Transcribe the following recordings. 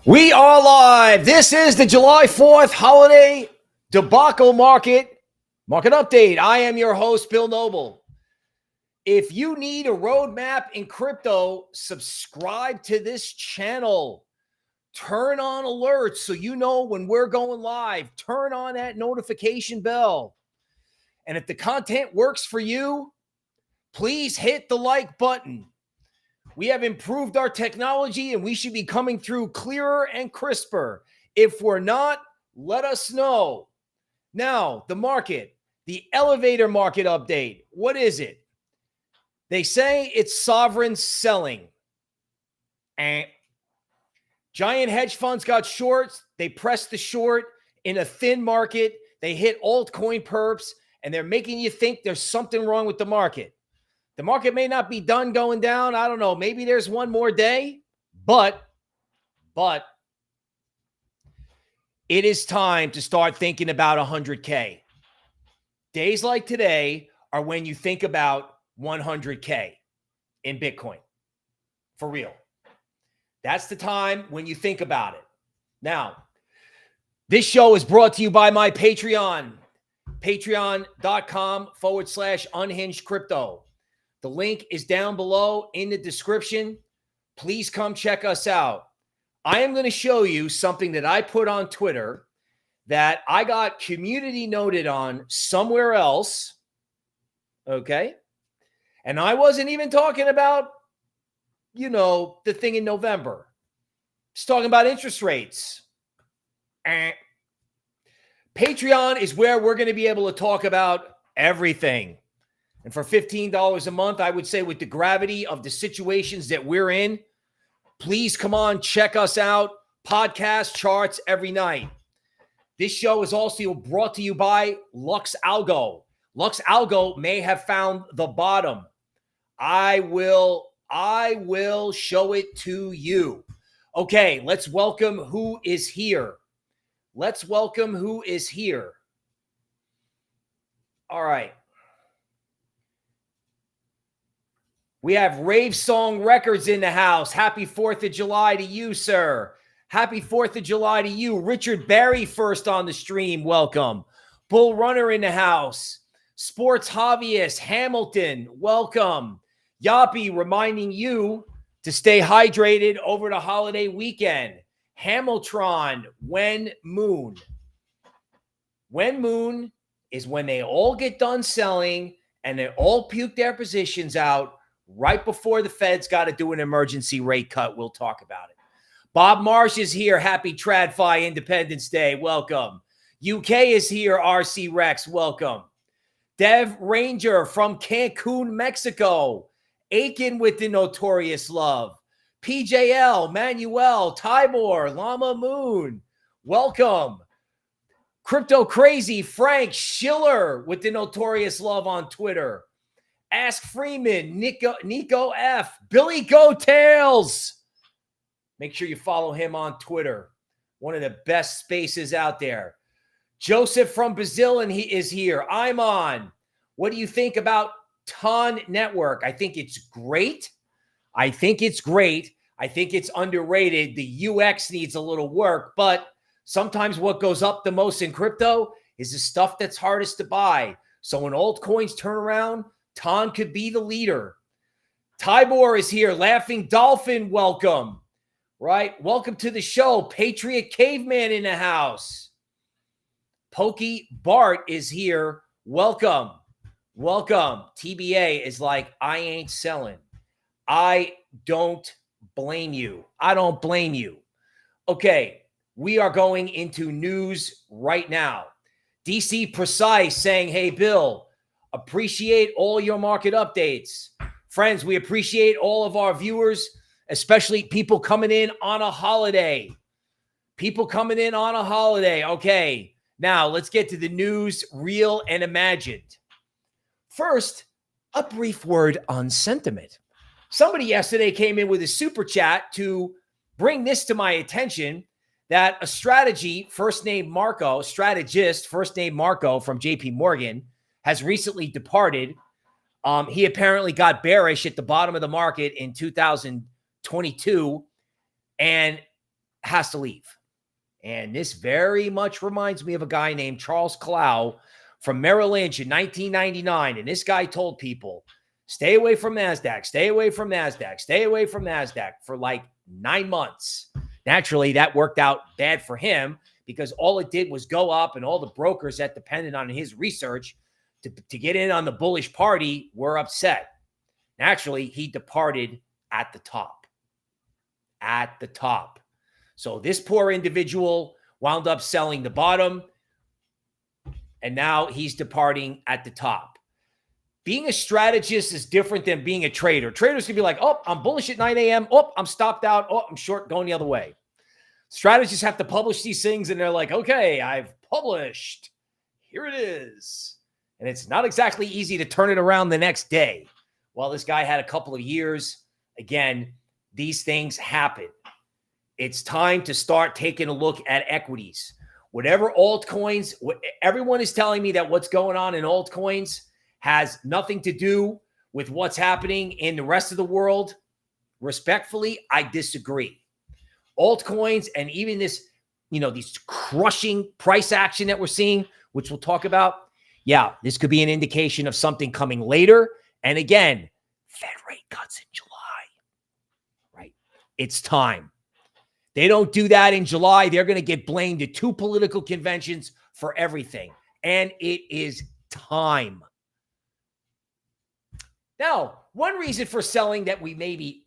We are live. This is the July 4th holiday debacle market update. I am your host, Bill Noble. If you need a roadmap in crypto, subscribe to this channel. Turn on alerts so you know when we're going live. Turn on that notification bell. And if the content works for you, please hit the like button. We have improved our technology and we should be coming through clearer and crisper. If we're not, let us know. Now, the market, the elevator market update. What is it? They say it's sovereign selling. Giant hedge funds got shorts. They pressed the short in a thin market. They hit altcoin perps, and they're making you think there's something wrong with the market. The market may not be done going down. I don't know. Maybe there's one more day, but it is time to start thinking about 100K. Days like today are when you think about 100K in Bitcoin. For real. That's the time when you think about it. Now, this show is brought to you by my Patreon, patreon.com/unhinged crypto. The link is down below in the description. Please come check us out. I am going to show you something that I put on Twitter that I got community noted on somewhere else. Okay. And I wasn't even talking about, the thing in November. Just talking about interest rates. Patreon is where we're going to be able to talk about everything. And for $15 a month, I would say with the gravity of the situations that we're in, please come on, check us out. Podcast charts every night. This show is also brought to you by LuxAlgo. LuxAlgo may have found the bottom. I will show it to you. Okay, let's welcome who is here. All right. We have Rave Song Records in the house. Happy 4th of July to you, sir. Happy 4th of July to you. Richard Barry first on the stream. Welcome. Bull Runner in the house. Sports Hobbyist Hamilton. Welcome. Yappy reminding you to stay hydrated over the holiday weekend. Hamiltron. When Moon. When Moon is when they all get done selling and they all puke their positions out right before the Fed's got to do an emergency rate cut. We'll talk about it. Bob Marsh is here. Happy TradFi Independence Day. Welcome. UK is here. RC Rex. Welcome. Dev Ranger from Cancun, Mexico. Aiken with the notorious love. PJL, Manuel, Tybor, Llama Moon. Welcome. Crypto Crazy, Frank Schiller with the notorious love on Twitter. Ask Freeman, Nico F, Billy Go Tails. Make sure you follow him on Twitter. One of the best spaces out there. Joseph from Brazil, and he is here. I'm on. What do you think about Ton Network? I think it's great. I think it's underrated. The UX needs a little work, but sometimes what goes up the most in crypto is the stuff that's hardest to buy. So when altcoins turn around, Ton could be the leader. Tybor is here. Laughing Dolphin, welcome. Right? Welcome to the show. Patriot Caveman in the house. Pokey Bart is here. Welcome. TBA is like, I ain't selling. I don't blame you. Okay, we are going into news right now. DC Precise saying, hey, Bill, appreciate all your market updates. Friends, we appreciate all of our viewers, especially people coming in on a holiday. Okay, now let's get to the news, real and imagined. First, a brief word on sentiment. Somebody yesterday came in with a super chat to bring this to my attention, that a strategist, first name Marco from JPMorgan, has recently departed. He apparently got bearish at the bottom of the market in 2022. And has to leave. And this very much reminds me of a guy named Charles Clow from Merrill Lynch in 1999. And this guy told people, stay away from NASDAQ, stay away from NASDAQ, stay away from NASDAQ for like 9 months. Naturally, that worked out bad for him because all it did was go up, and all the brokers that depended on his research to get in on the bullish party were upset. Naturally, he departed at the top. At the top. So this poor individual wound up selling the bottom, and now he's departing at the top. Being a strategist is different than being a trader. Traders can be like, oh, I'm bullish at 9 a.m. Oh, I'm stopped out. Oh, I'm short going the other way. Strategists have to publish these things, and they're like, okay, I've published. Here it is. And it's not exactly easy to turn it around the next day. Well, this guy had a couple of years. Again, these things happen. It's time to start taking a look at equities. Whatever altcoins, everyone is telling me that what's going on in altcoins has nothing to do with what's happening in the rest of the world. Respectfully, I disagree. Altcoins and even this, these crushing price action that we're seeing, which we'll talk about. Yeah, this could be an indication of something coming later. And again, Fed rate cuts in July, right? It's time. They don't do that in July, they're going to get blamed at 2 political conventions for everything. And it is time. Now, one reason for selling that we maybe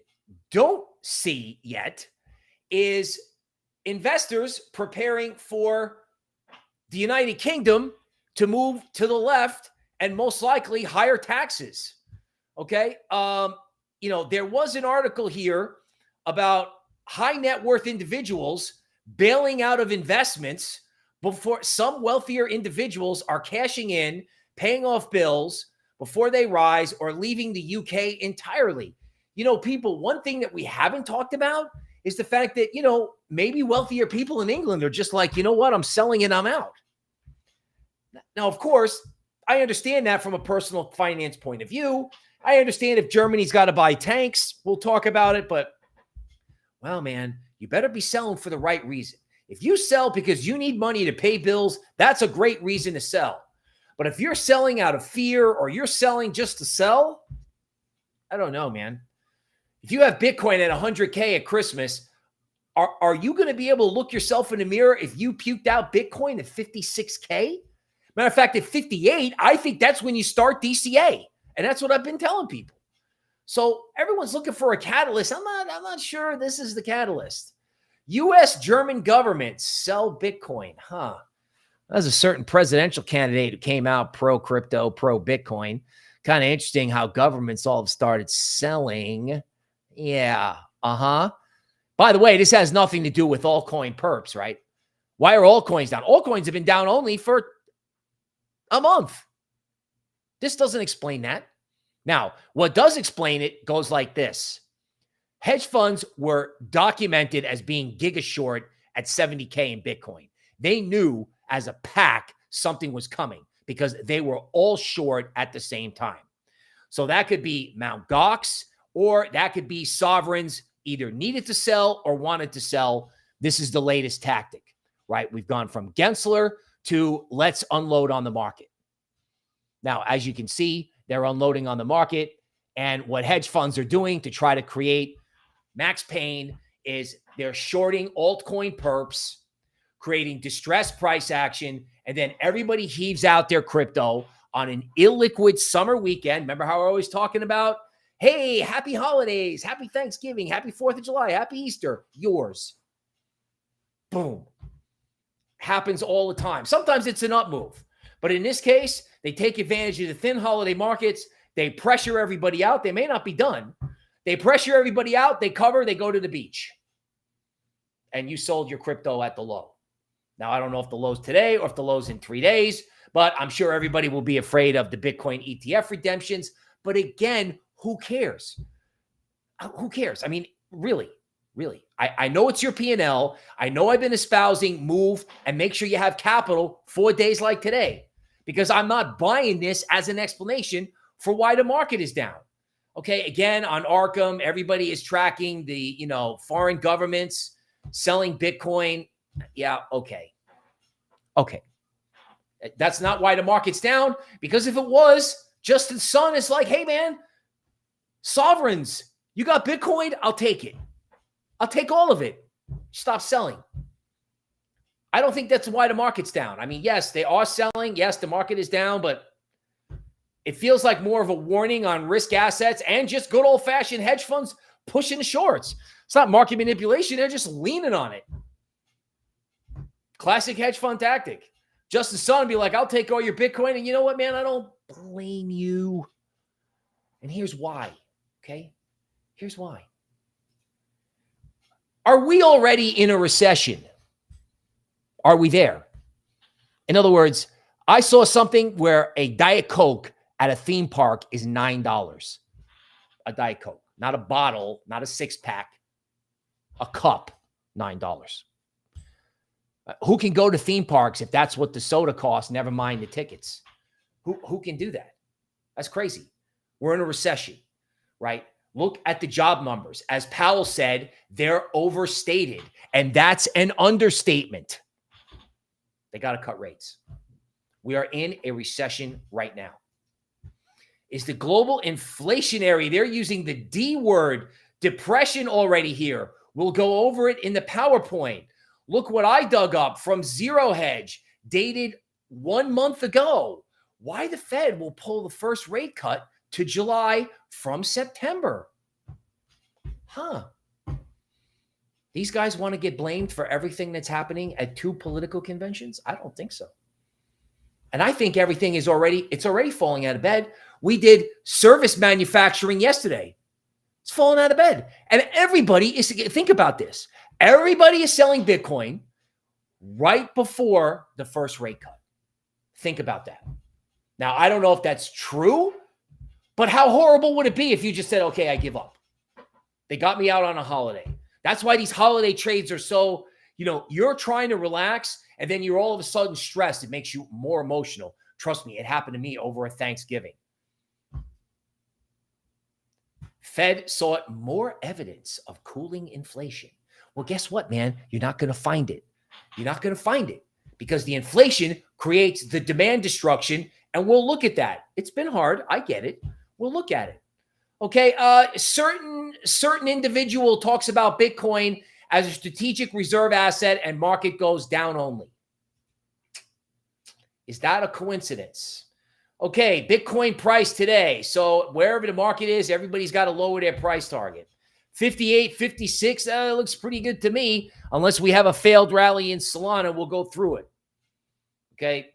don't see yet is investors preparing for the United Kingdom to move to the left and most likely higher taxes. Okay. There was an article here about high net worth individuals bailing out of investments before some wealthier individuals are cashing in, paying off bills before they rise or leaving the UK entirely. People, one thing that we haven't talked about is the fact that, maybe wealthier people in England are just like, you know what, I'm selling and I'm out. Now, of course, I understand that from a personal finance point of view. I understand if Germany's got to buy tanks, we'll talk about it, but well, man, you better be selling for the right reason. If you sell because you need money to pay bills, that's a great reason to sell. But if you're selling out of fear or you're selling just to sell, I don't know, man. If you have Bitcoin at 100K at Christmas, are you going to be able to look yourself in the mirror if you puked out Bitcoin at 56K? Matter of fact, at 58, I think that's when you start DCA. And that's what I've been telling people. So everyone's looking for a catalyst. I'm not sure this is the catalyst. U.S. German government sell Bitcoin. There's a certain presidential candidate who came out pro-crypto, pro-Bitcoin. Kind of interesting how governments all have started selling. Yeah, By the way, this has nothing to do with altcoin perps, right? Why are altcoins down? Altcoins have been down only for a month. This doesn't explain that. Now, what does explain it goes like this. Hedge funds were documented as being giga short at 70K in Bitcoin. They knew as a pack something was coming because they were all short at the same time. So that could be Mt. Gox, or that could be sovereigns either needed to sell or wanted to sell. This is the latest tactic, right? We've gone from Gensler to let's unload on the market. Now, as you can see, they're unloading on the market. And what hedge funds are doing to try to create Max Pain is they're shorting altcoin perps, creating distressed price action, and then everybody heaves out their crypto on an illiquid summer weekend. Remember how we're always talking about, hey, happy holidays, happy Thanksgiving, happy 4th of July, happy Easter, yours. Boom. Happens all the time. Sometimes it's an up move. But in this case, they take advantage of the thin holiday markets. They pressure everybody out. They may not be done. They pressure everybody out. They cover. They go to the beach. And you sold your crypto at the low. Now, I don't know if the low's today or if the low's in 3 days, but I'm sure everybody will be afraid of the Bitcoin ETF redemptions. But again, who cares? Who cares? I mean, really. I know it's your P&L. I know I've been espousing move and make sure you have capital for days like today, because I'm not buying this as an explanation for why the market is down. Okay, again, on Arkham, everybody is tracking the, foreign governments selling Bitcoin. Yeah, okay. Okay. That's not why the market's down, because if it was, Justin Sun is like, hey, man, sovereigns, you got Bitcoin? I'll take it. I'll take all of it. Stop selling. I don't think that's why the market's down. I mean, yes, they are selling. Yes, the market is down, but it feels like more of a warning on risk assets and just good old-fashioned hedge funds pushing the shorts. It's not market manipulation. They're just leaning on it. Classic hedge fund tactic. Justin Sun be like, I'll take all your Bitcoin. And you know what, man? I don't blame you. And here's why, okay? Here's why. Are we already in a recession? Are we there? In other words, I saw something where a Diet Coke at a theme park is $9. A Diet Coke, not a bottle, not a six-pack, a cup, $9. Who can go to theme parks if that's what the soda costs, never mind the tickets? Who can do that? That's crazy. We're in a recession, right? Look at the job numbers. As Powell said, they're overstated, and that's an understatement. They got to cut rates. We are in a recession right now. Is the global inflationary, they're using the D word, depression already here. We'll go over it in the PowerPoint. Look what I dug up from Zero Hedge, dated 1 month ago. Why the Fed will pull the first rate cut to July from September. Huh. These guys want to get blamed for everything that's happening at 2 political conventions? I don't think so. And I think everything is already falling out of bed. We did service manufacturing yesterday. It's falling out of bed. And everybody is, think about this. Everybody is selling Bitcoin right before the first rate cut. Think about that. Now, I don't know if that's true, but how horrible would it be if you just said, okay, I give up? They got me out on a holiday. That's why these holiday trades are so, you're trying to relax and then you're all of a sudden stressed. It makes you more emotional. Trust me, it happened to me over a Thanksgiving. Fed sought more evidence of cooling inflation. Well, guess what, man? You're not going to find it. You're not going to find it because the inflation creates the demand destruction, and we'll look at that. It's been hard. I get it. We'll look at it. Okay, certain individual talks about Bitcoin as a strategic reserve asset and market goes down only. Is that a coincidence? Okay, Bitcoin price today. So wherever the market is, everybody's got to lower their price target. 58, 56, looks pretty good to me. Unless we have a failed rally in Solana, we'll go through it. Okay.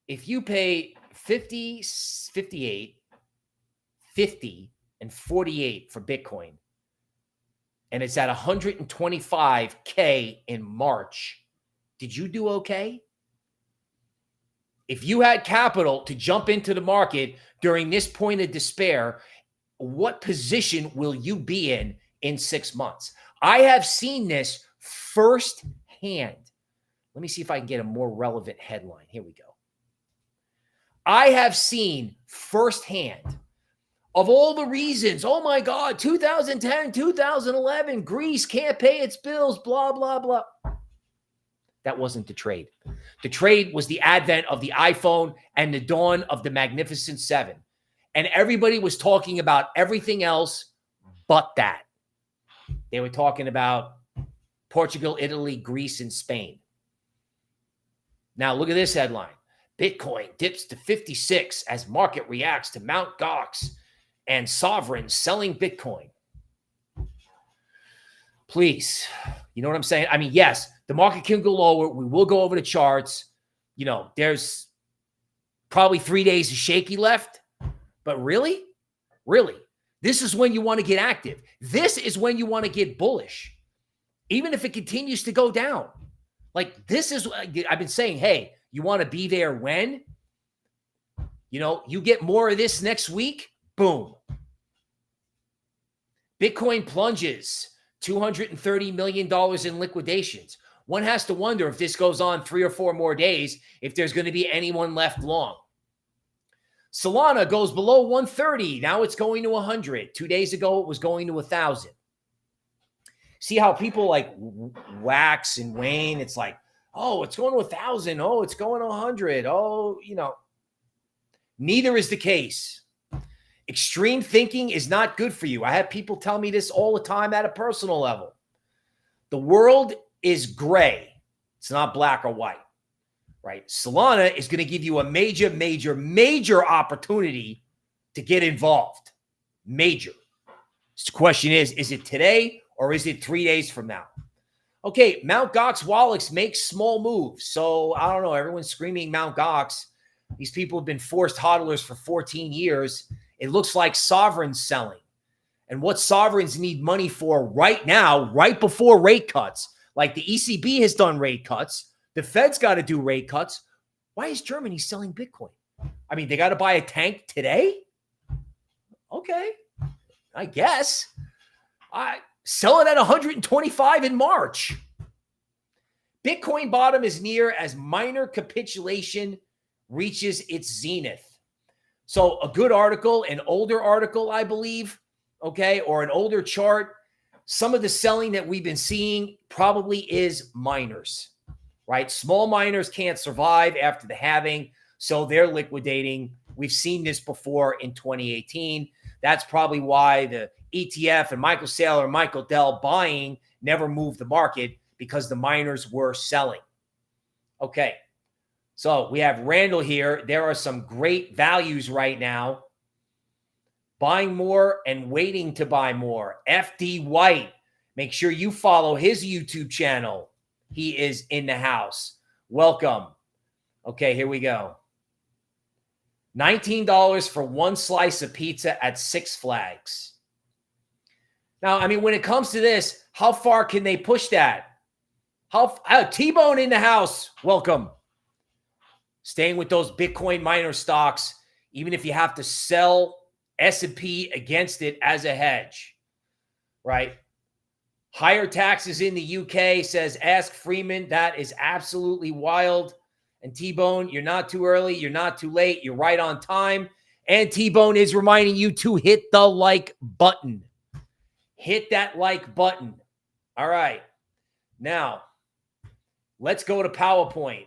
If you pay 50, 58, 50, and 48 for Bitcoin, and it's at 125K in March, did you do okay? If you had capital to jump into the market during this point of despair, what position will you be in 6 months? I have seen this firsthand. Let me see if I can get a more relevant headline. Here we go. I have seen firsthand of all the reasons. Oh my God, 2010, 2011, Greece can't pay its bills, blah, blah, blah. That wasn't the trade. The trade was the advent of the iPhone and the dawn of the Magnificent Seven. And everybody was talking about everything else but that. They were talking about Portugal, Italy, Greece, and Spain. Now, look at this headline. Bitcoin dips to 56 as market reacts to Mt. Gox and sovereigns selling Bitcoin. Please, you know what I'm saying? I mean, yes, the market can go lower. We will go over the charts. There's probably 3 days of shaky left. But really, this is when you want to get active. This is when you want to get bullish, even if it continues to go down. Like this is, I've been saying, hey, you want to be there when? You get more of this next week, boom. Bitcoin plunges, $230 million in liquidations. One has to wonder if this goes on 3 or 4 more days, if there's going to be anyone left long. Solana goes below 130. Now it's going to 100. 2 days ago, it was going to 1,000. See how people like wax and wane? It's like, oh, it's going to 1,000. Oh, it's going to 100. Oh, you know, neither is the case. Extreme thinking is not good for you. I have people tell me this all the time at a personal level. The world is gray. It's not black or white, right? Solana is going to give you a major opportunity to get involved. Major. So the question is it today or is it 3 days from now? Okay, Mt. Gox Wallix makes small moves. So I don't know. Everyone's screaming Mt. Gox. These people have been forced hodlers for 14 years. It looks like sovereigns selling. And what sovereigns need money for right now, right before rate cuts, like the ECB has done rate cuts, the Fed's got to do rate cuts. Why is Germany selling Bitcoin? I mean, they got to buy a tank today? Okay, I guess. I sell it at 125 in March. Bitcoin bottom is near as minor capitulation reaches its zenith. So a good article, an older article, I believe, okay, or an older chart, some of the selling that we've been seeing probably is miners, right? Small miners can't survive after the halving, so they're liquidating. We've seen this before in 2018. That's probably why the ETF and Michael Saylor and Michael Dell buying never moved the market, because the miners were selling. Okay. So we have Randall here. There are some great values right now. Buying more and waiting to buy more. FD White. Make sure you follow his YouTube channel. He is in the house. Welcome. Okay, here we go. $19 for one slice of pizza at Six Flags. Now, I mean, when it comes to this, how far can they push that? T-Bone in the house. Welcome. Staying with those Bitcoin miner stocks, even if you have to sell S&P against it as a hedge, right? Higher taxes in the UK, says Ask Freeman. That is absolutely wild. And T-Bone, you're not too early. You're not too late. You're right on time. And T-Bone is reminding you to hit the like button. Hit that like button. All right. Now, let's go to PowerPoint,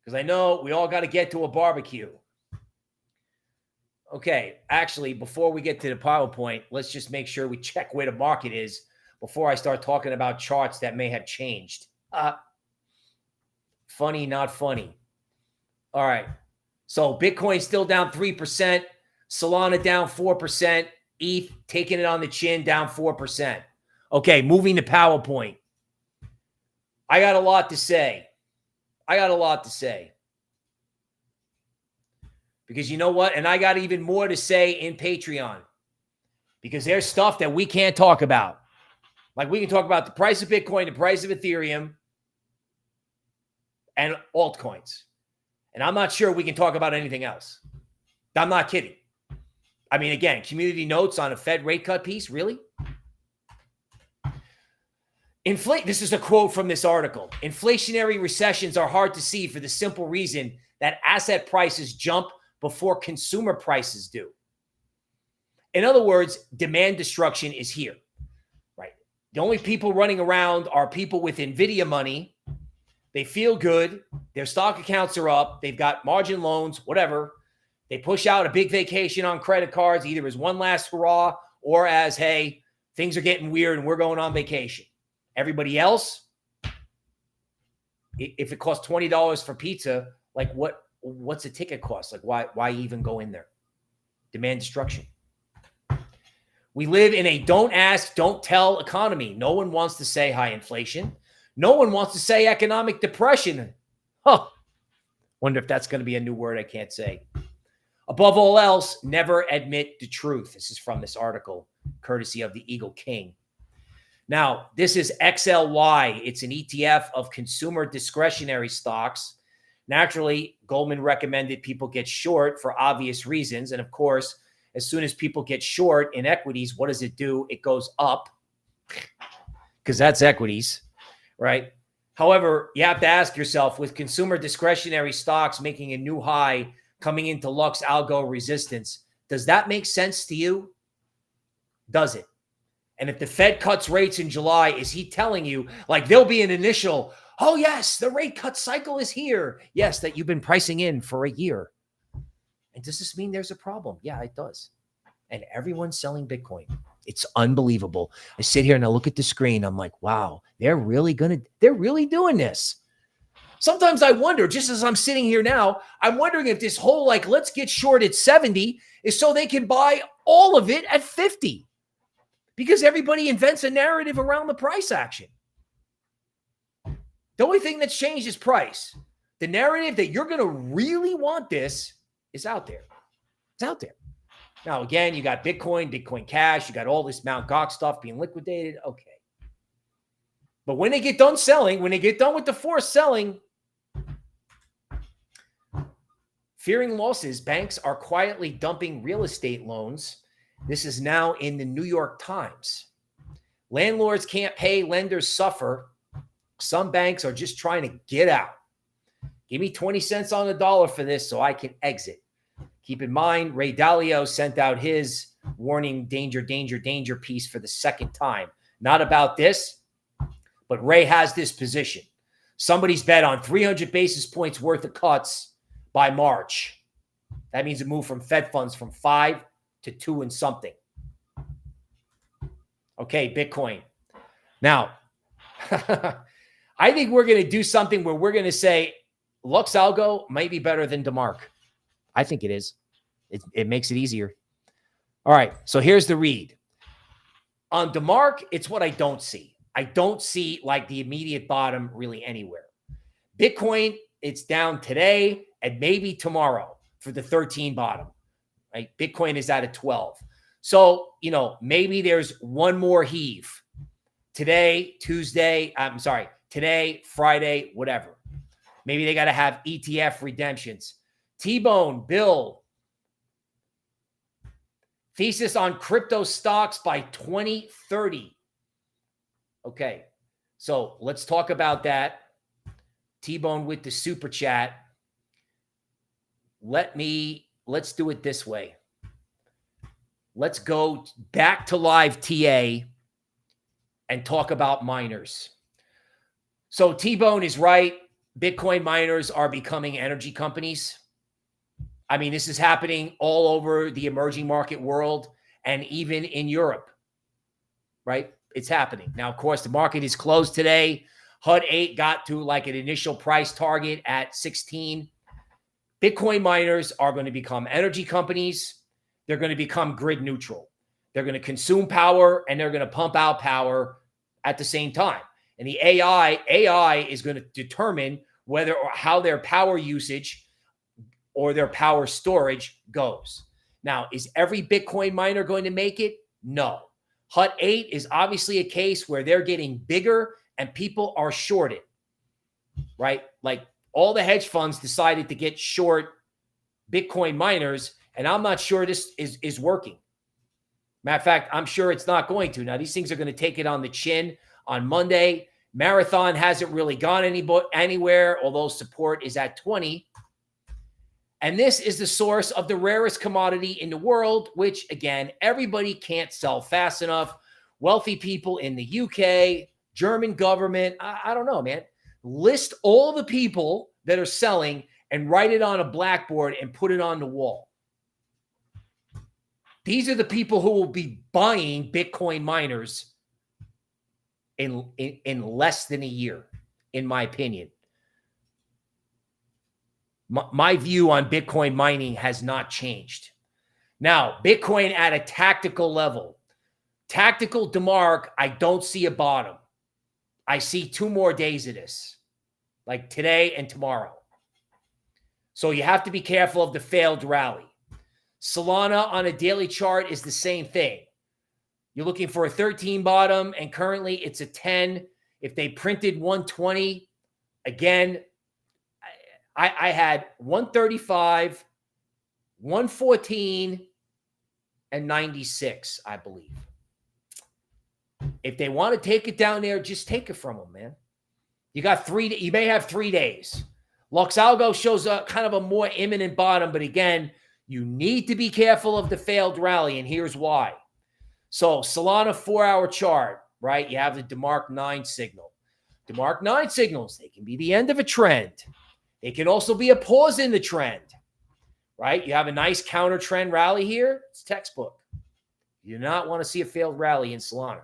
because I know we all got to get to a barbecue. Okay, actually, before we get to the PowerPoint, let's just make sure we check where the market is before I start talking about charts that may have changed. Funny, not funny. All right, so Bitcoin still down 3%. Solana down 4%. ETH taking it on the chin, down 4%. Okay, moving to PowerPoint. I got a lot to say. Because you know what? And I got even more to say in Patreon. Because there's stuff that we can't talk about. Like we can talk about the price of Bitcoin, the price of Ethereum, and altcoins. And I'm not sure we can talk about anything else. I'm not kidding. I mean, again, community notes on a Fed rate cut piece, really? This is a quote from this article. Inflationary recessions are hard to see for the simple reason that asset prices jump before consumer prices do. In other words, demand destruction is here, right? The only people running around are people with NVIDIA money. They feel good. Their stock accounts are up. They've got margin loans, whatever. They push out a big vacation on credit cards, either as one last hurrah or as, hey, things are getting weird and we're going on vacation. Everybody else, if it costs $20 for pizza, like what's a ticket cost? Like why even go in there? Demand destruction. We live in a don't ask, don't tell economy. No one wants to say high inflation. No one wants to say economic depression. Huh. Wonder if that's going to be a new word I can't say. Above all else, never admit the truth. This is from this article, courtesy of the Eagle King. Now, this is XLY. It's an ETF of consumer discretionary stocks. Naturally, Goldman recommended people get short for obvious reasons. And of course, as soon as people get short in equities, what does it do? It goes up, because that's equities, right? However, you have to ask yourself, with consumer discretionary stocks making a new high coming into LuxAlgo resistance, does that make sense to you? Does it? And if the Fed cuts rates in July, is he telling you, like, there'll be an initial, oh, yes, the rate cut cycle is here. Yes, that you've been pricing in for a year. And does this mean there's a problem? Yeah, it does. And everyone's selling Bitcoin. It's unbelievable. I sit here and I look at the screen. I'm like, wow, they're really doing this. Sometimes I wonder, just as I'm sitting here now, I'm wondering if this whole, like, let's get short at 70 is so they can buy all of it at 50. Because everybody invents a narrative around the price action. The only thing that's changed is price. The narrative that you're going to really want this is out there. It's out there. Now, again, you got Bitcoin, Bitcoin Cash. You got all this Mt. Gox stuff being liquidated. Okay. But when they get done selling, when they get done with the forced selling, fearing losses, banks are quietly dumping real estate loans. This is now in the New York Times. Landlords can't pay, lenders suffer. Some banks are just trying to get out. Give me 20 cents on the dollar for this so I can exit. Keep in mind, Ray Dalio sent out his warning, danger, danger, danger piece for the second time. Not about this, but Ray has this position. Somebody's bet on 300 basis points worth of cuts by March. That means a move from Fed funds from 5 to 2 and something. Okay, Bitcoin. Now, I think we're going to do something where we're going to say LuxAlgo might be better than DeMark. I think it is. It makes it easier. All right, so here's the read. On DeMark, it's what I don't see. I don't see, like, the immediate bottom really anywhere. Bitcoin, it's down today and maybe tomorrow for the 13 bottom. Right? Bitcoin is at a 12. So, maybe there's one more heave. Today, Friday, whatever. Maybe they got to have ETF redemptions. T-Bone, Bill. Thesis on crypto stocks by 2030. Okay, so let's talk about that. T-Bone with the super chat. Let's do it this way. Let's go back to live TA and talk about miners. So T-Bone is right. Bitcoin miners are becoming energy companies. I mean, this is happening all over the emerging market world and even in Europe, right? It's happening. Now, of course, the market is closed today. HUT8 got to like an initial price target at 16. Bitcoin miners are going to become energy companies. They're going to become grid neutral. They're going to consume power and they're going to pump out power at the same time. And the AI is going to determine whether or how their power usage or their power storage goes. Now, is every Bitcoin miner going to make it? No. HUT8 is obviously a case where they're getting bigger and people are shorted, right? Like all the hedge funds decided to get short Bitcoin miners, and I'm not sure this is working. Matter of fact, I'm sure it's not going to. Now, these things are going to take it on the chin on Monday. Marathon hasn't really gone anywhere, although support is at 20. And this is the source of the rarest commodity in the world, which, again, everybody can't sell fast enough. Wealthy people in the UK, German government, I don't know, man. List all the people that are selling and write it on a blackboard and put it on the wall. These are the people who will be buying Bitcoin miners in less than a year, in my opinion. My view on Bitcoin mining has not changed. Now, Bitcoin at a tactical level. Tactical DeMark, I don't see a bottom. I see 2 more days of this, like today and tomorrow. So you have to be careful of the failed rally. Solana on a daily chart is the same thing. You're looking for a 13 bottom, and currently it's a 10. If they printed 120, again, I had 135, 114, and 96, I believe. If they want to take it down there, just take it from them, man. You may have 3 days. LuxAlgo shows a kind of a more imminent bottom, but again, you need to be careful of the failed rally, and here's why. So Solana 4-hour chart, right? You have the DeMark 9 signal. DeMark 9 signals, they can be the end of a trend. They can also be a pause in the trend, right? You have a nice counter trend rally here. It's textbook. You do not want to see a failed rally in Solana.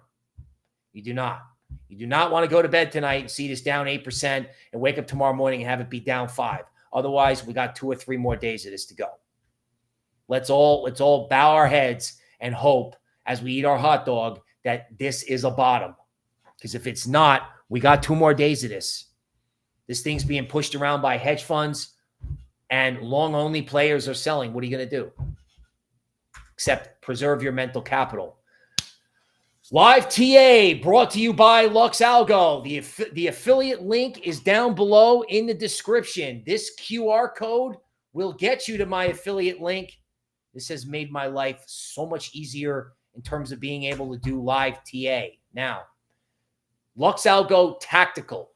You do not. You do not want to go to bed tonight and see this down 8% and wake up tomorrow morning and have it be down 5. Otherwise, we got 2 or 3 more days of this to go. Let's all bow our heads and hope as we eat our hot dog that this is a bottom. Because if it's not, we got 2 more days of this. This thing's being pushed around by hedge funds and long-only players are selling. What are you going to do? Except preserve your mental capital. Live TA brought to you by LuxAlgo. The affiliate link is down below in the description. This QR code will get you to my affiliate link. This has made my life so much easier in terms of being able to do live TA. Now, LuxAlgo Tactical.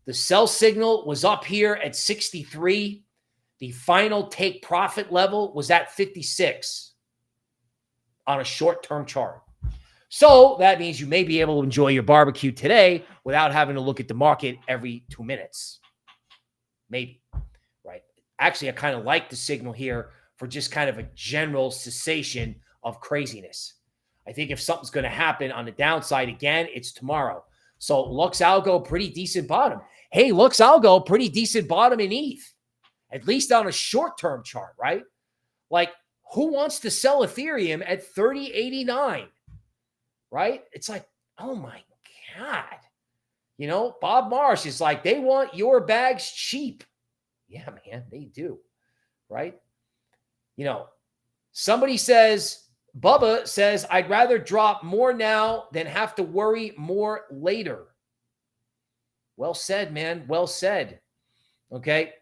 The sell signal was up here at 63. The final take profit level was at 56 on a short-term chart. So that means you may be able to enjoy your barbecue today without having to look at the market every 2 minutes. Maybe, right? Actually, I kind of like the signal here for just kind of a general cessation of craziness. I think if something's going to happen on the downside again, it's tomorrow. So LuxAlgo, pretty decent bottom. Hey, LuxAlgo, pretty decent bottom in ETH, at least on a short-term chart, right? Like, who wants to sell Ethereum at 30.89? Right? It's like, oh my God. You know, Bob Marsh is like, they want your bags cheap. Yeah, man, they do. Right? You know, somebody says, Bubba says, I'd rather drop more now than have to worry more later. Well said, man. Well said. Okay.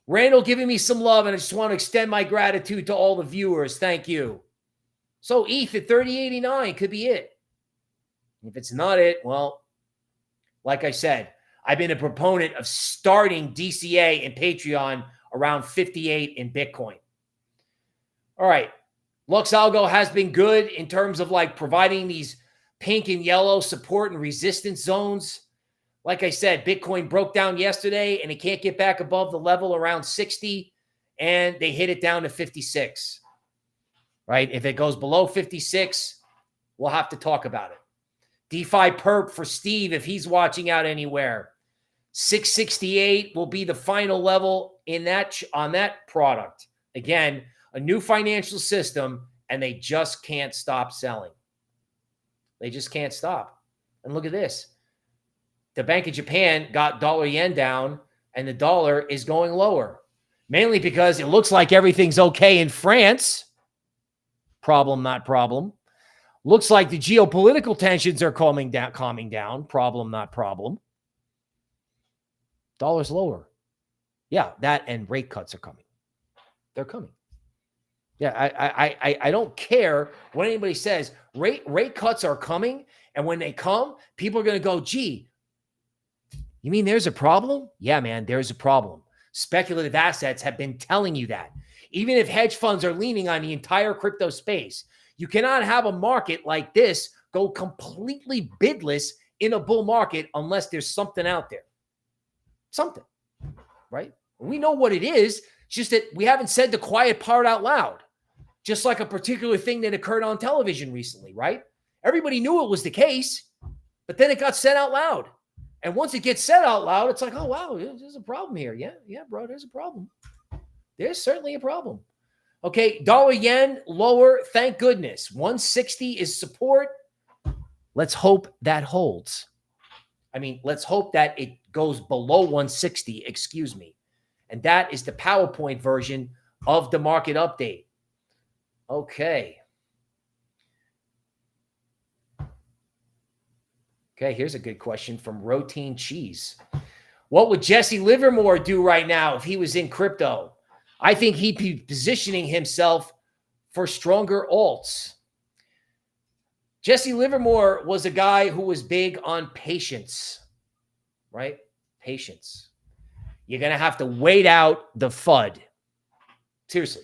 Randall giving me some love, and I just want to extend my gratitude to all the viewers. Thank you. So ETH at 30.89 could be it. If it's not it, well, like I said, I've been a proponent of starting DCA and Patreon around 58 in Bitcoin. All right. LuxAlgo has been good in terms of like providing these pink and yellow support and resistance zones. Like I said, Bitcoin broke down yesterday and it can't get back above the level around 60, and they hit it down to 56. Right? If it goes below 56, we'll have to talk about it. DeFi perp for Steve, if he's watching out anywhere. 668 will be the final level in that on that product. Again, a new financial system, and they just can't stop selling. They just can't stop. And look at this. The Bank of Japan got dollar yen down, and the dollar is going lower. Mainly because it looks like everything's okay in France. Problem, not problem. Looks like the geopolitical tensions are calming down. Problem, not problem. Dollar's lower. Yeah, that and rate cuts are coming. They're coming. Yeah, I don't care what anybody says. Rate cuts are coming, and when they come, people are going to go, gee, you mean there's a problem? Yeah, man, there's a problem. Speculative assets have been telling you that. Even if hedge funds are leaning on the entire crypto space, you cannot have a market like this go completely bidless in a bull market unless there's something out there. Something, right? We know what it is, just that we haven't said the quiet part out loud. Just like a particular thing that occurred on television recently, right? Everybody knew it was the case, but then it got said out loud. And once it gets said out loud, it's like, oh, wow, there's a problem here. Yeah, bro, there's a problem. There's certainly a problem. Okay, dollar yen lower, thank goodness. 160 is support. Let's hope that holds. I mean, let's hope that it goes below 160, excuse me. And that is the PowerPoint version of the market update. Okay. Okay, here's a good question from Routine Cheese. What would Jesse Livermore do right now if he was in crypto? I think he'd be positioning himself for stronger alts. Jesse Livermore was a guy who was big on patience, right? Patience. You're going to have to wait out the FUD. Seriously.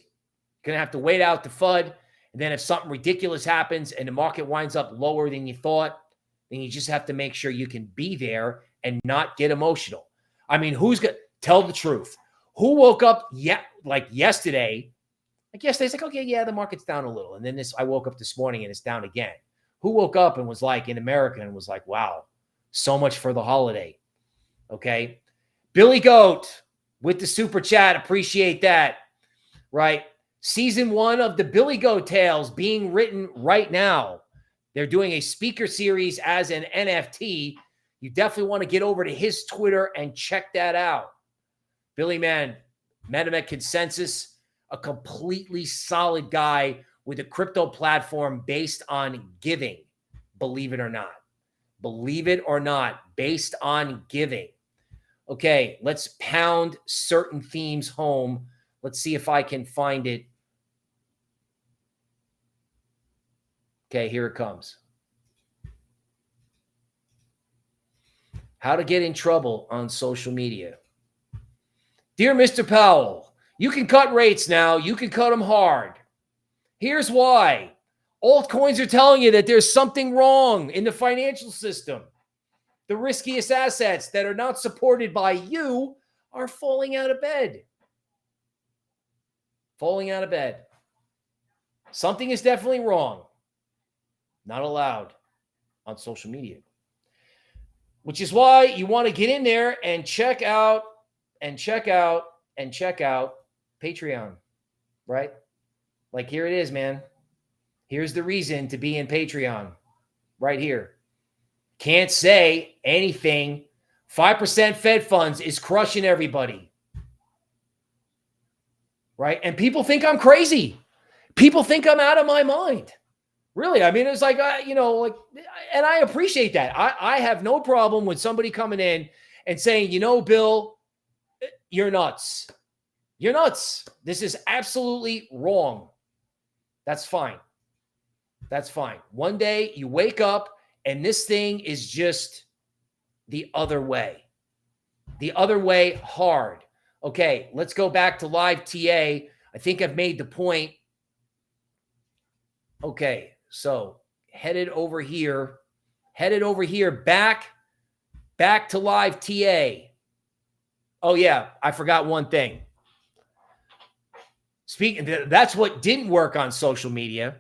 You're going to have to wait out the FUD, And then if something ridiculous happens and the market winds up lower than you thought, then you just have to make sure you can be there and not get emotional. I mean, who's going to tell the truth? Who woke up like yesterday? Like yesterday's like, okay, yeah, the market's down a little. And then I woke up this morning and it's down again. Who woke up and was like in America and was like, wow, so much for the holiday. Okay. Billy Goat with the super chat. Appreciate that. Right. Season 1 of the Billy Goat Tales being written right now. They're doing a speaker series as an NFT. You definitely want to get over to his Twitter and check that out. Billy, man, met him at Consensus, a completely solid guy with a crypto platform based on giving, believe it or not. Believe it or not, based on giving. Okay, let's pound certain themes home. Let's see if I can find it. Okay, here it comes. How to get in trouble on social media. Dear Mr. Powell, you can cut rates now. You can cut them hard. Here's why. Altcoins are telling you that there's something wrong in the financial system. The riskiest assets that are not supported by you are falling out of bed. Falling out of bed. Something is definitely wrong. Not allowed on social media. Which is why you want to get in there and check out Patreon, right? Like here it is, man. Here's the reason to be in Patreon right here. Can't say anything. 5% Fed funds is crushing everybody. Right? And people think I'm crazy. People think I'm out of my mind. Really, I mean, it's like, and I appreciate that. I have no problem with somebody coming in and saying, Bill, you're nuts. You're nuts. This is absolutely wrong. That's fine. That's fine. One day you wake up and this thing is just the other way. The other way hard. Okay, let's go back to live TA. I think I've made the point. Okay, so headed over here, back to live TA. Oh yeah, I forgot one thing. That's what didn't work on social media.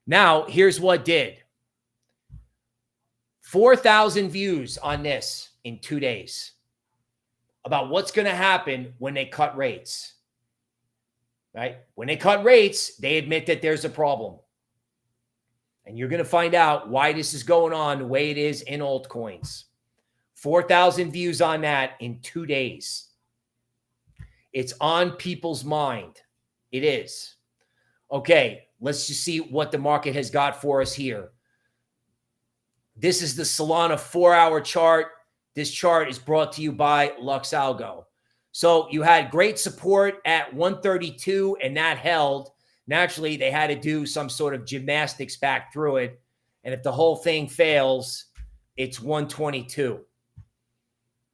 Now, here's what did. 4,000 views on this in 2 days about what's going to happen when they cut rates. Right? When they cut rates, they admit that there's a problem. And you're going to find out why this is going on the way it is in altcoins. 4,000 views on that in 2 days. It's on people's mind. It is. Okay, let's just see what the market has got for us here. This is the Solana 4-hour chart. This chart is brought to you by LuxAlgo. So you had great support at 132 and that held. Naturally, they had to do some sort of gymnastics back through it. And if the whole thing fails, it's 122.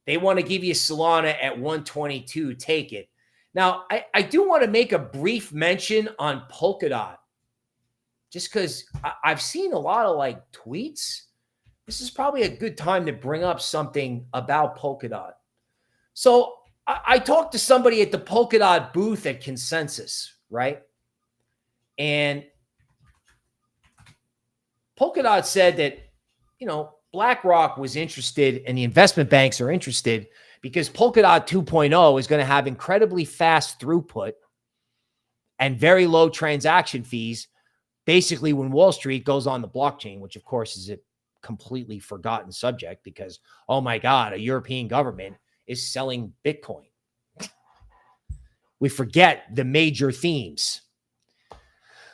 They want to give you Solana at 122. Take it. Now, I do want to make a brief mention on Polkadot. Just because I've seen a lot of tweets. This is probably a good time to bring up something about Polkadot. So I talked to somebody at the Polkadot booth at Consensus, right? And Polkadot said that, BlackRock was interested and the investment banks are interested because Polkadot 2.0 is going to have incredibly fast throughput and very low transaction fees, basically when Wall Street goes on the blockchain, which of course is a completely forgotten subject because, oh my God, a European government is selling Bitcoin. We forget the major themes.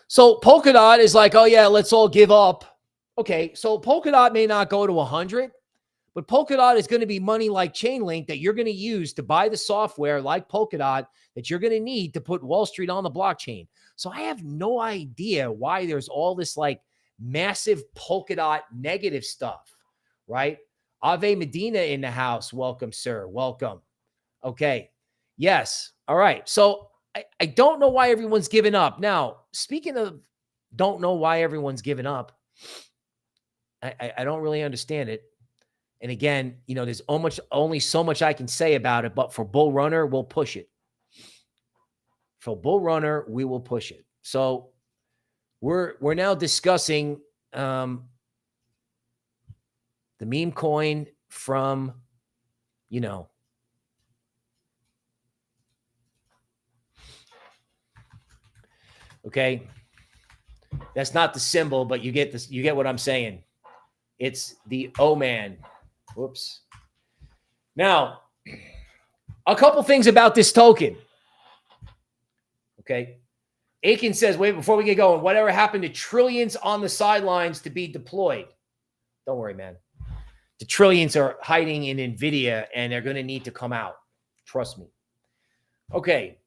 So Polkadot is like, oh yeah, let's all give up. Okay, so Polkadot may not go to 100, but Polkadot is going to be money like Chainlink that you're going to use to buy the software like Polkadot that you're going to need to put Wall Street on the blockchain. So I have no idea why there's all this massive Polkadot negative stuff, right? Ave Medina in the house. Welcome, sir. Welcome. Okay. Yes. All right. So I don't know why everyone's giving up. Now, speaking of Don't know why everyone's giving up. I don't really understand it. And again, you know, there's only so much I can say about it, but for bull runner, we'll push it. For bull runner, we will push it. So we're now discussing the meme coin from, you know, okay. That's not the symbol, but you get this, you get what I'm saying. It's the O-man. Whoops. Now, a couple things about this token. Okay. Aiken says, wait, before we get going, whatever happened to trillions on the sidelines to be deployed? Don't worry, man. The trillions are hiding in NVIDIA and they're going to need to come out. Trust me. Okay.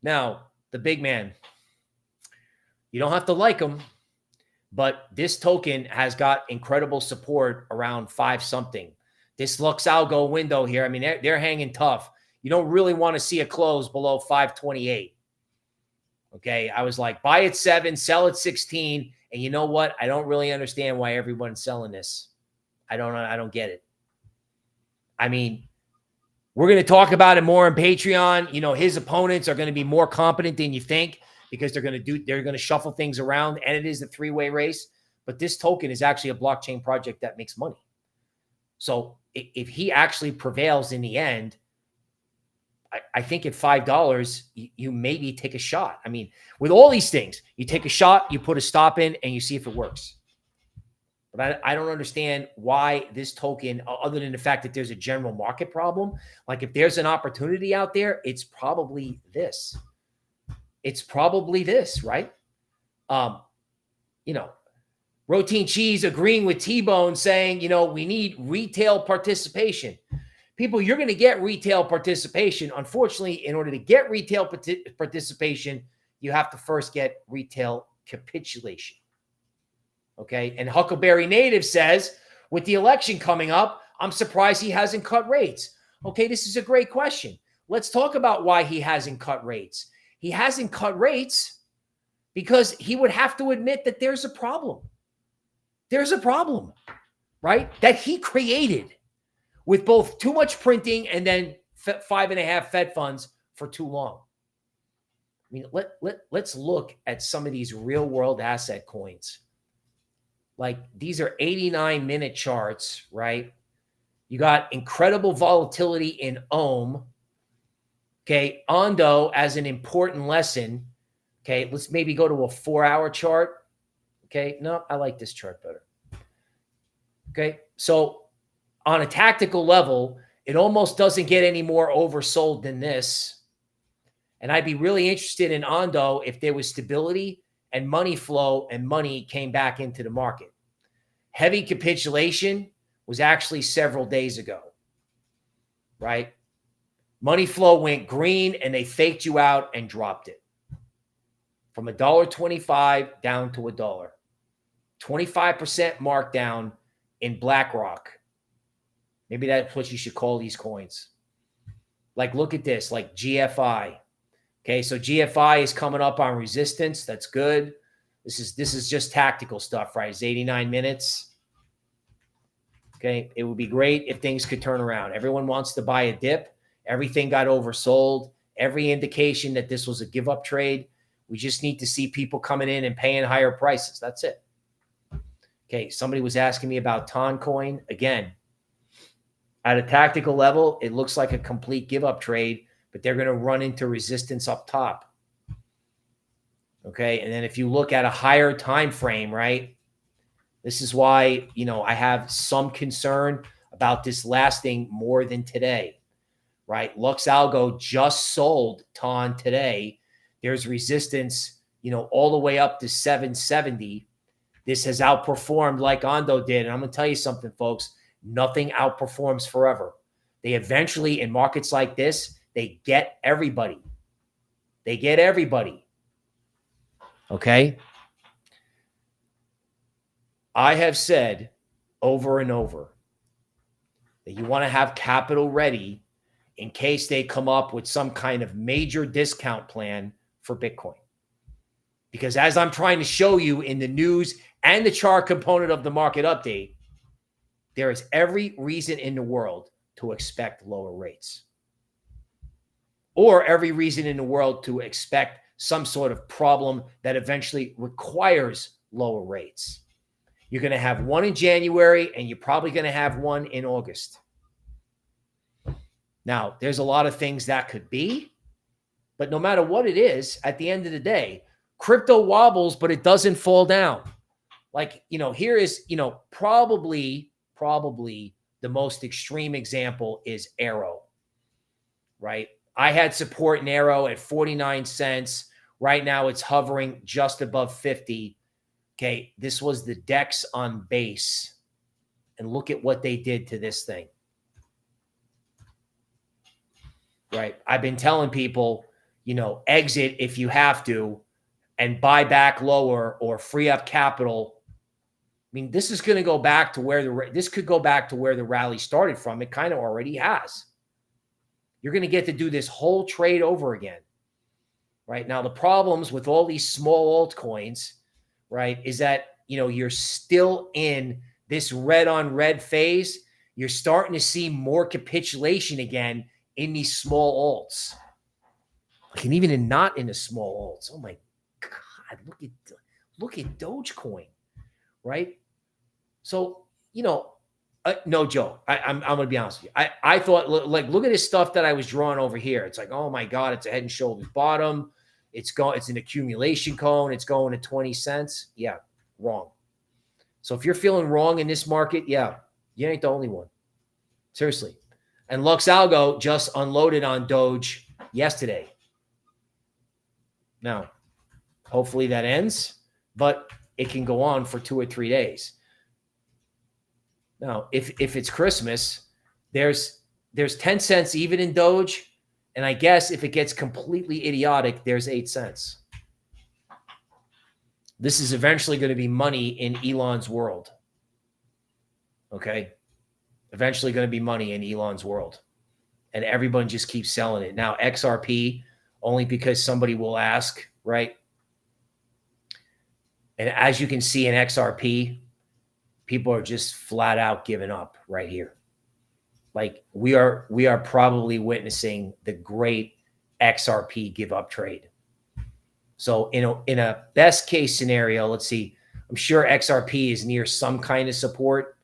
Now, the big man. You don't have to like him, but this token has got incredible support around 5 something. This LuxAlgo window here, I mean, they're hanging tough. You don't really want to see a close below 528. Okay, I was like, buy at 7, sell at 16. And you know what? I don't really understand why everyone's selling this. I don't get it. I mean, we're going to talk about it more on Patreon. You know, his opponents are going to be more competent than you think because they're going to shuffle things around, and it is a 3-way race. But this token is actually a blockchain project that makes money. So if he actually prevails in the end, I think at $5, you maybe take a shot. I mean, with all these things, you take a shot, you put a stop in, and you see if it works. But I don't understand why this token, other than the fact that there's a general market problem, like if there's an opportunity out there, it's probably this. It's probably this, right? You know, Routine Cheese agreeing with T-Bone saying, you know, we need retail participation. People, you're going to get retail participation. Unfortunately, in order to get retail participation, you have to first get retail capitulation. Okay. And Huckleberry Native says, with the election coming up, I'm surprised he hasn't cut rates. Okay. This is a great question. Let's talk about why he hasn't cut rates. He hasn't cut rates because he would have to admit that there's a problem. There's a problem, right? That he created with both too much printing and then 5.5 Fed funds for too long. I mean, let's look at some of these real world asset coins. Like these are 89-minute charts, right? You got incredible volatility in OM. Okay, Ondo as an important lesson. Okay, let's maybe go to a 4-hour chart. Okay, no, I like this chart better. Okay, so on a tactical level, it almost doesn't get any more oversold than this. And I'd be really interested in Ondo if there was stability and money flow and money came back into the market. Heavy capitulation was actually several days ago, right? Money flow went green and they faked you out and dropped it from $1.25 down to $1. 25% markdown in BlackRock. Maybe that's what you should call these coins. Like, look at this, like GFI. Okay, so GFI is coming up on resistance. That's good. This is just tactical stuff, right? It's 89 minutes. Okay, it would be great if things could turn around. Everyone wants to buy a dip. Everything got oversold. Every indication that this was a give-up trade. We just need to see people coming in and paying higher prices. That's it. Okay, somebody was asking me about Toncoin. Again, at a tactical level, it looks like a complete give-up trade, but they're going to run into resistance up top. Okay, and then if you look at a higher time frame, right, this is why, you know, I have some concern about this lasting more than today, right? LuxAlgo just sold TON today. There's resistance, you know, all the way up to 770. This has outperformed like Ondo did. And I'm going to tell you something, folks. Nothing outperforms forever. They eventually, in markets like this, they get everybody. They get everybody. Okay? I have said over and over that you want to have capital ready in case they come up with some kind of major discount plan for Bitcoin. Because as I'm trying to show you in the news and the chart component of the market update, there is every reason in the world to expect lower rates, or every reason in the world to expect some sort of problem that eventually requires lower rates. You're going to have one in January, and you're probably going to have one in August. Now, there's a lot of things that could be, but no matter what it is, at the end of the day, crypto wobbles, but it doesn't fall down. Like, here is, probably the most extreme example is Arrow, right? I had support in Arrow at 49 cents. Right now it's hovering just above 50. Okay, this was the DEX on base. And look at what they did to this thing. Right? I've been telling people, exit if you have to and buy back lower or free up capital. I mean, this is going to go back to where this could go back to where the rally started from. It kind of already has. You're going to get to do this whole trade over again. Right? Now, the problems with all these small altcoins, right, is that, you're still in this red on red phase. You're starting to see more capitulation again in these small alts. And even not in the small alts. Oh my God, look at Dogecoin, right? So, no joke. I'm going to be honest with you. I thought, look at this stuff that I was drawing over here. It's like, oh my God, it's a head and shoulders bottom. It's an accumulation cone. It's going to 20 cents. Yeah, wrong. So if you're feeling wrong in this market, yeah, you ain't the only one. Seriously. And LuxAlgo just unloaded on Doge yesterday. Now, hopefully that ends, but it can go on for 2 or 3 days. Now, if it's Christmas, there's 10 cents even in Doge. And I guess if it gets completely idiotic, there's 8 cents. This is eventually going to be money in Elon's world. Okay? Eventually going to be money in Elon's world. And everyone just keeps selling it. Now, XRP, only because somebody will ask, right? And as you can see in XRP, people are just flat out giving up right here. Like we are probably witnessing the great XRP give up trade. So in a best case scenario, let's see, I'm sure XRP is near some kind of support.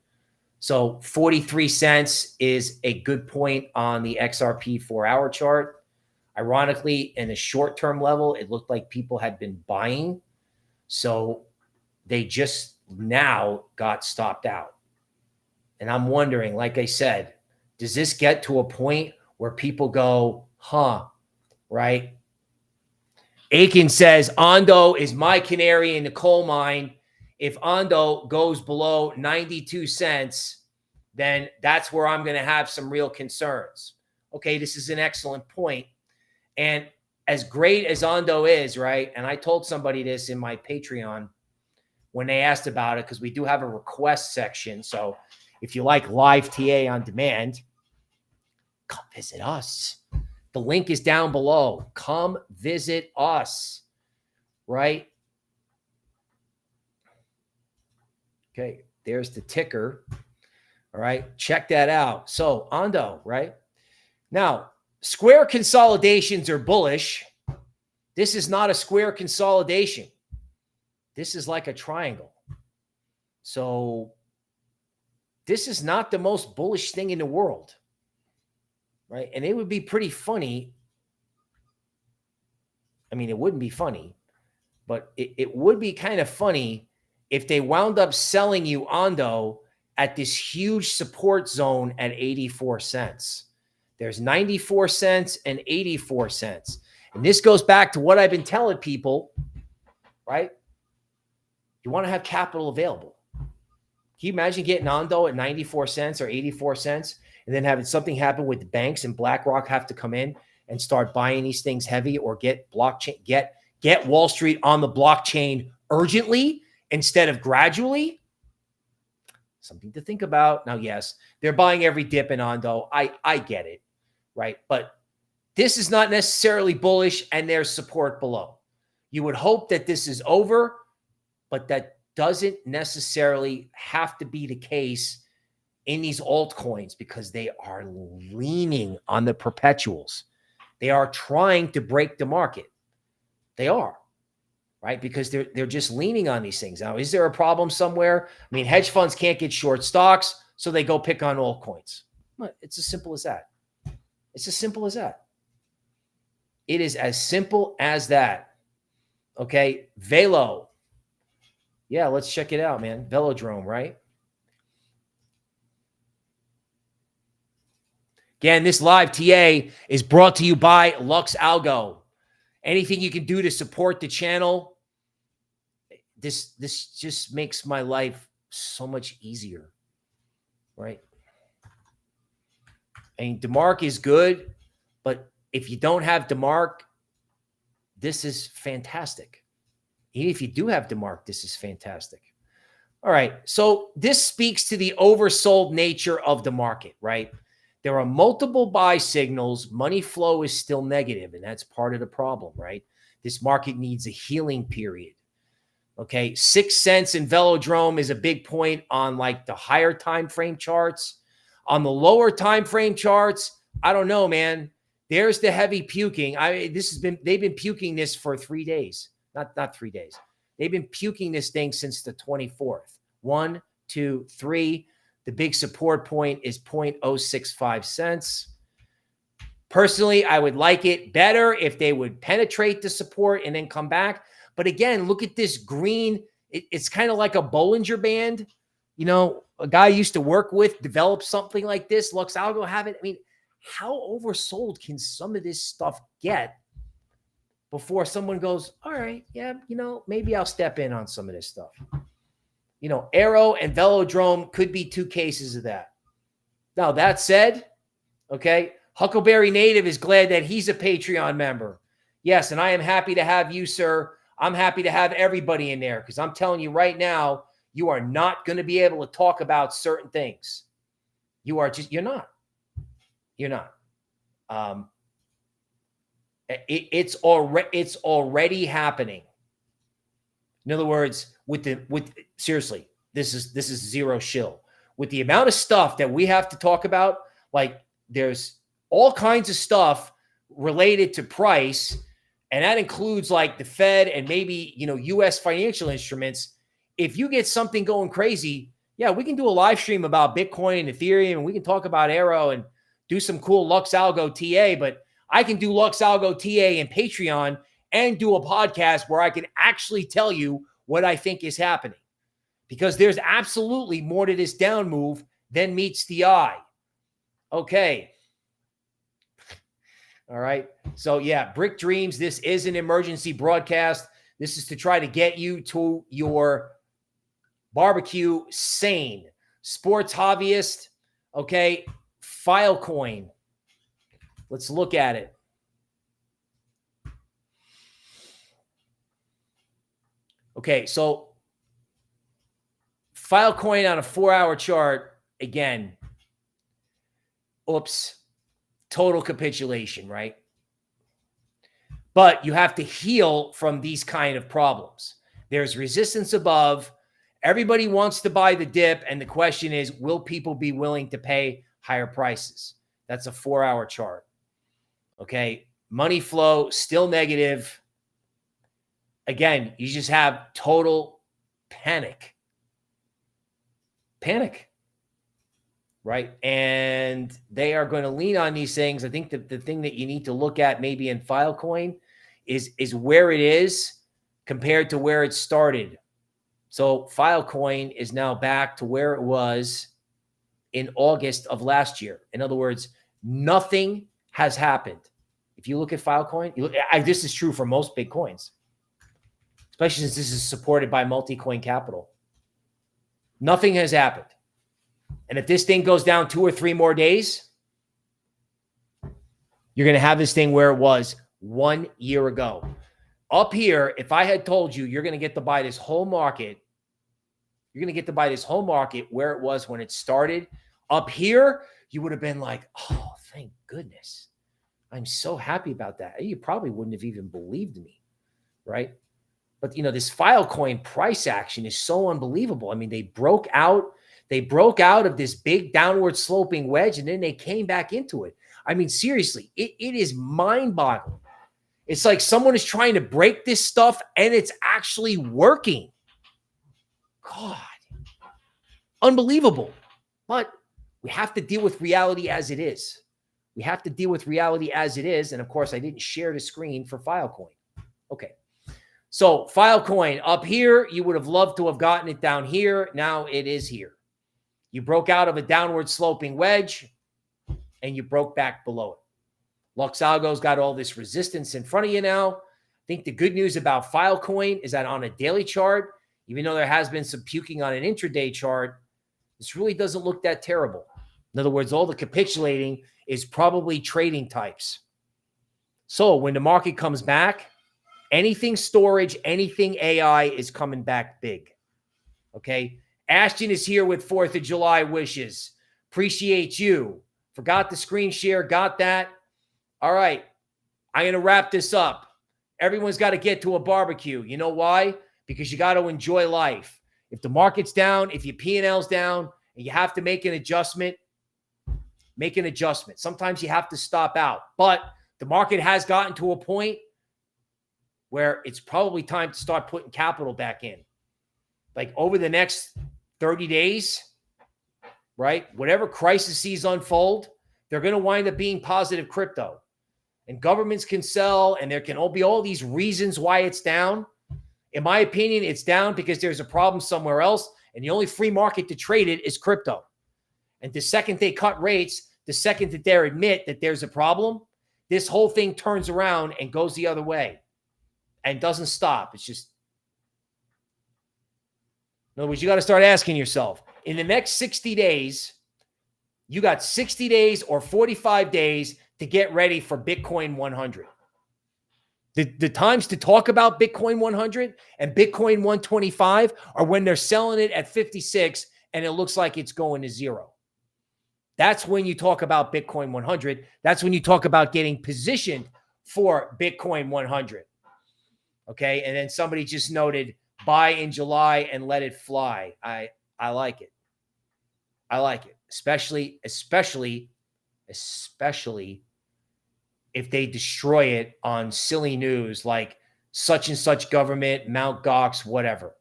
So 43 cents is a good point on the XRP 4-hour chart. Ironically, in a short-term level, it looked like people had been buying. So they just now got stopped out. And I'm wondering, like I said, does this get to a point where people go, right? Aiken says, Ondo is my canary in the coal mine. If Ondo goes below 92 cents, then that's where I'm going to have some real concerns. Okay, this is an excellent point. And as great as Ondo is, right? And I told somebody this in my Patreon when they asked about it, because we do have a request section. So if you like live TA on demand, come visit us. The link is down below. Come visit us, right? Okay, there's the ticker. All right, check that out. So Ondo, right? Now, square consolidations are bullish. This is not a square consolidation. This is like a triangle. So this is not the most bullish thing in the world, right? And it would be pretty funny. I mean, it wouldn't be funny, but it would be kind of funny if they wound up selling you Ondo at this huge support zone at 84 cents. There's 94 cents and 84 cents. And this goes back to what I've been telling people, right? You want to have capital available. Can you imagine getting Ondo at 94 cents or 84 cents and then having something happen with the banks and BlackRock have to come in and start buying these things heavy, or get blockchain, get Wall Street on the blockchain urgently instead of gradually? Something to think about. Now, yes, they're buying every dip in Ondo. I get it, right? But this is not necessarily bullish, and there's support below. You would hope that this is over, but that doesn't necessarily have to be the case in these altcoins because they are leaning on the perpetuals. They are trying to break the market. They are, right? Because they're just leaning on these things. Now, is there a problem somewhere? I mean, hedge funds can't get short stocks, so they go pick on altcoins. It's as simple as that. It's as simple as that. It is as simple as that. Okay, Velo. Yeah, let's check it out, man. Velodrome, right? Again, this live TA is brought to you by LuxAlgo. Anything you can do to support the channel, this just makes my life so much easier, right? I mean, DeMark is good, but if you don't have DeMark, this is fantastic. Even if you do have DeMark, this is fantastic. All right, so this speaks to the oversold nature of the market, right? There are multiple buy signals. Money flow is still negative, and that's part of the problem, right? This market needs a healing period. Okay, 6 cents in Velodrome is a big point on like the higher time frame charts. On the lower time frame charts, I don't know, man. There's the heavy puking. They've been puking this for 3 days. Not 3 days. They've been puking this thing since the 24th. 1, 2, 3. The big support point is 0.065 cents. Personally, I would like it better if they would penetrate the support and then come back. But again, look at this green. It's kind of like a Bollinger Band. You know, a guy I used to work with developed something like this. LuxAlgo have it. I mean, how oversold can some of this stuff get before someone goes, all right, yeah, you know, maybe I'll step in on some of this stuff. You know, Arrow and Velodrome could be 2 cases of that. Now, that said, okay, Huckleberry Native is glad that he's a Patreon member. Yes, and I am happy to have you, sir. I'm happy to have everybody in there because I'm telling you right now, you are not going to be able to talk about certain things. You're not. You're not. It's already happening. In other words, seriously, this is zero shill. With the amount of stuff that we have to talk about, like there's all kinds of stuff related to price, and that includes like the Fed and maybe, you know, US financial instruments. If you get something going crazy, yeah, we can do a live stream about Bitcoin and Ethereum, and we can talk about Arrow and do some cool LuxAlgo TA, but I can do LuxAlgo TA and Patreon and do a podcast where I can actually tell you what I think is happening, because there's absolutely more to this down move than meets the eye. Okay. All right. So yeah, Brick Dreams, this is an emergency broadcast. This is to try to get you to your barbecue sane. Sports hobbyist. Okay. Filecoin. Let's look at it. Okay, so Filecoin on a 4-hour chart, again, oops, total capitulation, right? But you have to heal from these kind of problems. There's resistance above. Everybody wants to buy the dip, and the question is, will people be willing to pay higher prices? That's a 4-hour chart. Okay, money flow still negative. Again, you just have total panic. Panic, right? And they are going to lean on these things. I think that the thing that you need to look at maybe in Filecoin is where it is compared to where it started. So Filecoin is now back to where it was in August of last year. In other words, nothing has happened. If you look at Filecoin, this is true for most big coins, especially since this is supported by multi-coin capital. Nothing has happened. And if this thing goes down 2 or 3 more days, you're going to have this thing where it was 1 year ago. Up here, if I had told you you're going to get to buy this whole market, you're going to get to buy this whole market where it was when it started. Up here, you would have been like, oh, thank goodness. I'm so happy about that. You probably wouldn't have even believed me. right? But, this Filecoin price action is so unbelievable. I mean, they broke out of this big downward sloping wedge, and then they came back into it. I mean, seriously, it is mind-boggling. It's like someone is trying to break this stuff, and it's actually working. God, unbelievable. But we have to deal with reality as it is. We have to deal with reality as it is. And of course, I didn't share the screen for Filecoin. Okay. So Filecoin up here, you would have loved to have gotten it down here. Now it is here. You broke out of a downward sloping wedge and you broke back below it. LuxAlgo's got all this resistance in front of you now. I think the good news about Filecoin is that on a daily chart, even though there has been some puking on an intraday chart, this really doesn't look that terrible. In other words, all the capitulating is probably trading types. So when the market comes back, anything storage, anything AI is coming back big. Okay. Ashton is here with 4th of July wishes. Appreciate you. Forgot the screen share. Got that. All right. I'm going to wrap this up. Everyone's got to get to a barbecue. You know why? Because you got to enjoy life. If the market's down, if your P&L's down, and you have to make an adjustment, make an adjustment. Sometimes you have to stop out. But the market has gotten to a point where it's probably time to start putting capital back in. Like over the next 30 days, right? Whatever crises unfold, they're going to wind up being positive crypto. And governments can sell, and there can be all these reasons why it's down. In my opinion, it's down because there's a problem somewhere else, and the only free market to trade it is crypto. And the second they cut rates, the second that they admit that there's a problem, this whole thing turns around and goes the other way and doesn't stop. It's just, in other words, you got to start asking yourself, in the next 60 days, you got 60 days or 45 days to get ready for Bitcoin 100. The times to talk about Bitcoin 100 and Bitcoin 125 are when they're selling it at 56 and it looks like it's going to zero. That's when you talk about Bitcoin 100. That's when you talk about getting positioned for Bitcoin 100. Okay. And then somebody just noted, buy in July and let it fly. I like it. I like it. Especially if they destroy it on silly news like such and such government, Mount Gox, whatever.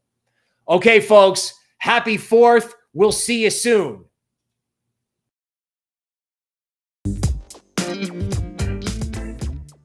Okay, folks, happy 4th. We'll see you soon.